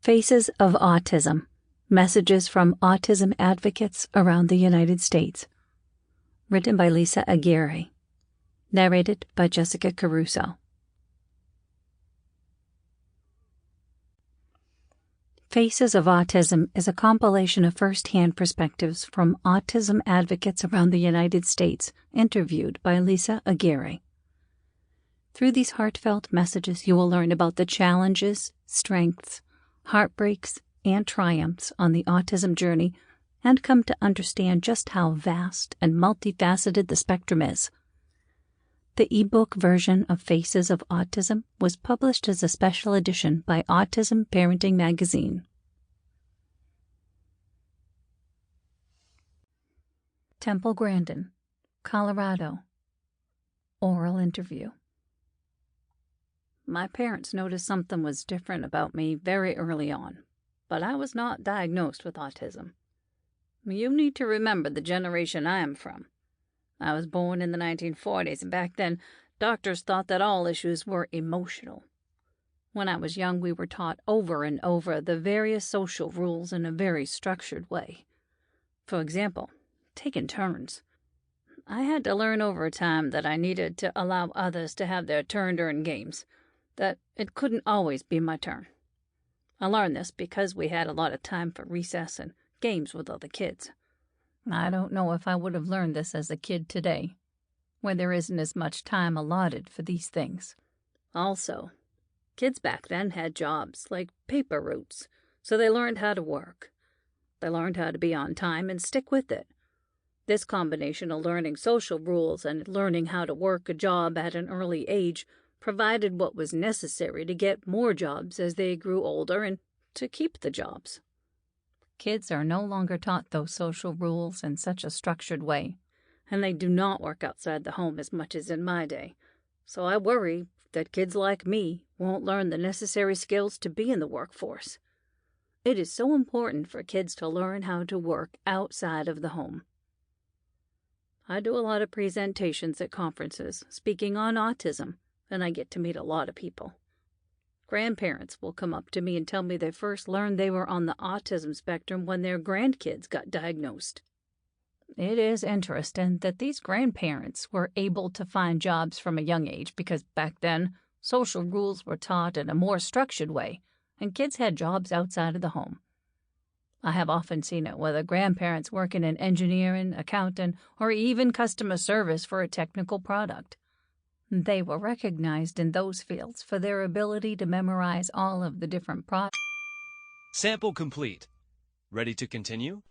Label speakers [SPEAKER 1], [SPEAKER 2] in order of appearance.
[SPEAKER 1] Faces of Autism. Messages from Autism Advocates Around the United States. Written by Lisa Aguirre. Narrated by Jessica Caruso. Faces of Autism is a compilation of first-hand perspectives from autism advocates around the United States, interviewed by Lisa Aguirre. Through these heartfelt messages, you will learn about the challenges, strengths, heartbreaks, and triumphs on the autism journey and come to understand just how vast and multifaceted the spectrum is. The ebook version of Faces of Autism was published as a special edition by Autism Parenting Magazine. Temple Grandin, Colorado. Oral interview. My parents noticed something was different about me very early on, but I was not diagnosed with autism. You need to remember the generation I am from. I was born in the 1940s, and back then, doctors thought that all issues were emotional. When I was young, we were taught over and over the various social rules in a very structured way. For example, taking turns. I had to learn over time that I needed to allow others to have their turn during games, that it couldn't always be my turn. I learned this because we had a lot of time for recess and games with other kids. I don't know if I would have learned this as a kid today, where there isn't as much time allotted for these things. Also, kids back then had jobs like paper routes, so they learned how to work. They learned how to be on time and stick with it. This combination of learning social rules and learning how to work a job at an early age provided what was necessary to get more jobs as they grew older and to keep the jobs. Kids are no longer taught those social rules in such a structured way, and they do not work outside the home as much as in my day. So I worry that kids like me won't learn the necessary skills to be in the workforce. It is so important for kids to learn how to work outside of the home. I do a lot of presentations at conferences speaking on autism, and I get to meet a lot of people. Grandparents will come up to me and tell me they first learned they were on the autism spectrum when their grandkids got diagnosed. It is interesting that these grandparents were able to find jobs from a young age because back then, social rules were taught in a more structured way, and kids had jobs outside of the home. I have often seen it whether grandparents working in engineering, accounting, or even customer service for a technical product. They were recognized in those fields for their ability to memorize all of the different products.
[SPEAKER 2] Sample complete. Ready to continue?